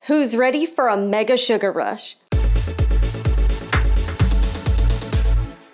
Who's ready for a mega sugar rush?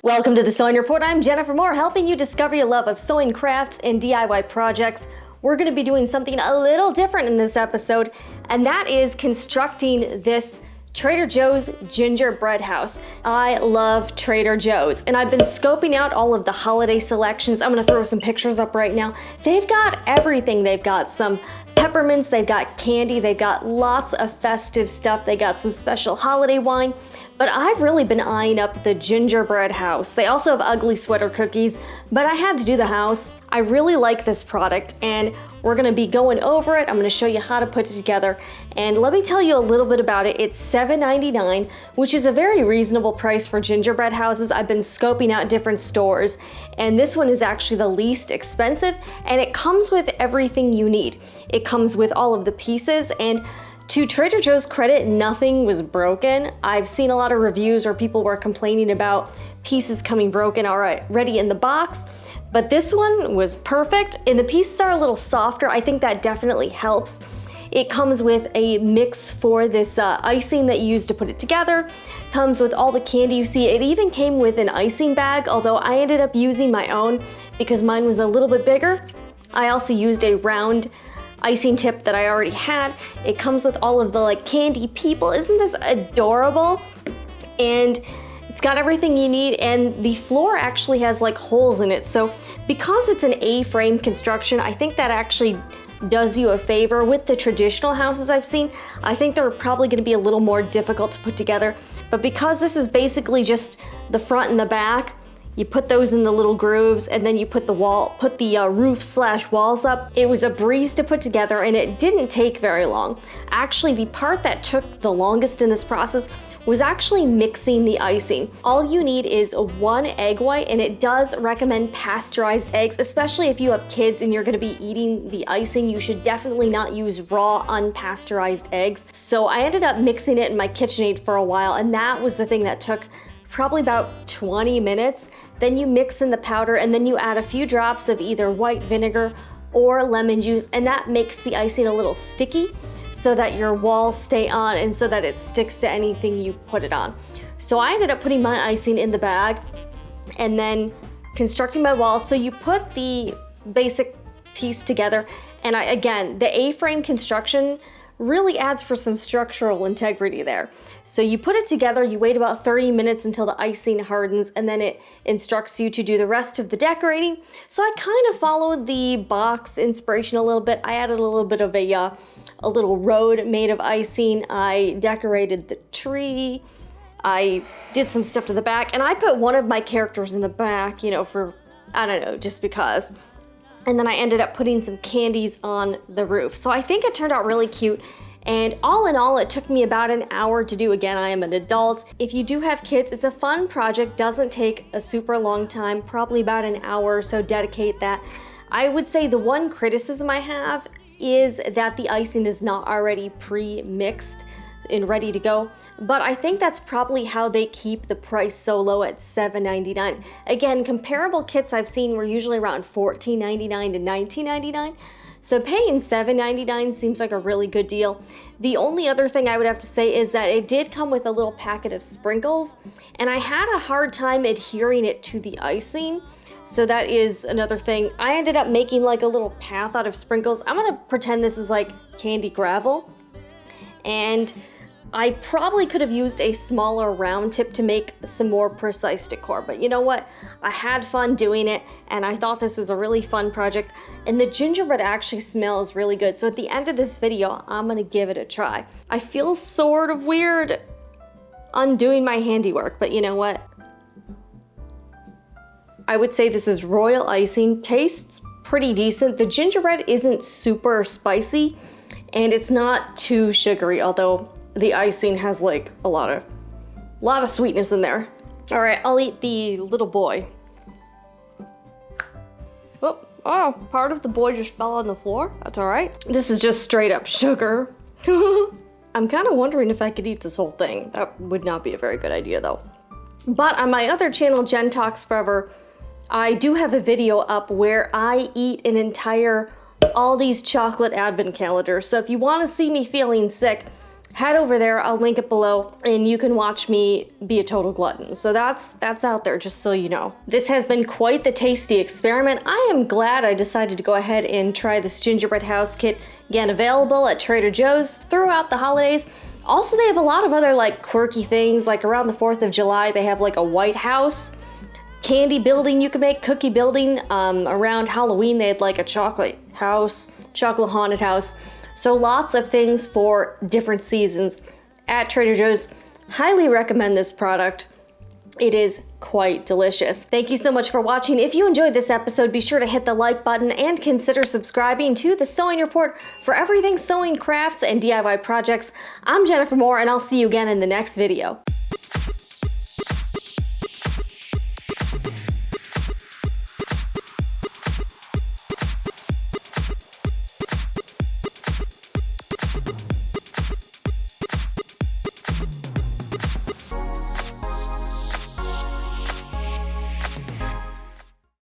Welcome to the Sewing Report. I'm Jennifer Moore, helping you discover your love of sewing crafts and DIY projects. We're going to be doing something a little different in this episode, and that is constructing this Trader Joe's gingerbread house. I love Trader Joe's, and I've been scoping out all of the holiday selections. I'm going to throw some pictures up right now. They've got everything. They've got some peppermints, they've got candy, they've got lots of festive stuff. They got some special holiday wine, but I've really been eyeing up the gingerbread house. They also have ugly sweater cookies, but I had to do the house. I really like this product, and we're gonna be going over it. I'm gonna show you how to put it together, and let me tell you a little bit about it. It's $7.99, which is a very reasonable price for gingerbread houses. I've been scoping out different stores, and this one is actually the least expensive, and it comes with everything you need. It comes with all of the pieces, and to Trader Joe's credit, nothing was broken. I've seen a lot of reviews where people were complaining about pieces coming broken already in the box, but this one was perfect, and the pieces are a little softer. I think that definitely helps. It comes with a mix for this icing that you use to put it together. Comes with all the candy you see. It even came with an icing bag, although I ended up using my own because mine was a little bit bigger. I also used a round icing tip that I already had. It comes with all of the candy people. Isn't this adorable? And it's got everything you need, and the floor actually has holes in it. So because it's an A-frame construction, I think that actually does you a favor. With the traditional houses I've seen, I think they're probably going to be a little more difficult to put together. But because this is basically just the front and the back, you put those in the little grooves, and then you put the roof/walls up. It was a breeze to put together, and it didn't take very long. Actually, the part that took the longest in this process was actually mixing the icing. All you need is 1 egg white, and it does recommend pasteurized eggs, especially if you have kids and you're gonna be eating the icing. You should definitely not use raw, unpasteurized eggs. So I ended up mixing it in my KitchenAid for a while, and that was the thing that took probably about 20 minutes. Then you mix in the powder, and then you add a few drops of either white vinegar or lemon juice, and that makes the icing a little sticky so that your walls stay on and so that it sticks to anything you put it on. So I ended up putting my icing in the bag and then constructing my walls. So you put the basic piece together, and again, the A-frame construction really adds for some structural integrity there. So you put it together, you wait about 30 minutes until the icing hardens, and then it instructs you to do the rest of the decorating. So I kind of followed the box inspiration a little bit. I added a little bit of a little road made of icing. I decorated the tree. I did some stuff to the back, and I put one of my characters in the back, for, I don't know, just because. And then I ended up putting some candies on the roof. So I think it turned out really cute. And all in all, it took me about an hour to do. Again, I am an adult. If you do have kids, it's a fun project. Doesn't take a super long time, probably about an hour or so. Dedicate that. I would say the one criticism I have is that the icing is not already pre-mixed and ready to go, but I think that's probably how they keep the price so low at $7.99. Again, comparable kits I've seen were usually around $14.99 to $19.99, so paying $7.99 seems like a really good deal. The only other thing I would have to say is that it did come with a little packet of sprinkles, and I had a hard time adhering it to the icing. So that is another thing. I ended up making a little path out of sprinkles. I'm gonna pretend this is candy gravel, and I probably could have used a smaller round tip to make some more precise decor, but you know what? I had fun doing it, and I thought this was a really fun project, and the gingerbread actually smells really good. So at the end of this video, I'm gonna give it a try. I feel sort of weird undoing my handiwork, but you know what? I would say this is royal icing. Tastes pretty decent. The gingerbread isn't super spicy, and it's not too sugary, although the icing has a lot of sweetness in there. All right, I'll eat the little boy. Oh, part of the boy just fell on the floor. That's all right. This is just straight up sugar. I'm kind of wondering if I could eat this whole thing. That would not be a very good idea though. But on my other channel, Jen Talks Forever, I do have a video up where I eat an entire Aldi's chocolate advent calendar. So if you want to see me feeling sick, head over there. I'll link it below and you can watch me be a total glutton. So that's out there, just so you know. This has been quite the tasty experiment. I am glad I decided to go ahead and try this gingerbread house kit. Again, available at Trader Joe's throughout the holidays. Also, they have a lot of other like quirky things, like around the 4th of July, they have like a white house, candy building you can make, cookie building. Around Halloween, they had like a chocolate house, chocolate haunted house. So lots of things for different seasons at Trader Joe's. Highly recommend this product. It is quite delicious. Thank you so much for watching. If you enjoyed this episode, be sure to hit the like button and consider subscribing to the Sewing Report for everything sewing, crafts, and DIY projects. I'm Jennifer Moore, and I'll see you again in the next video.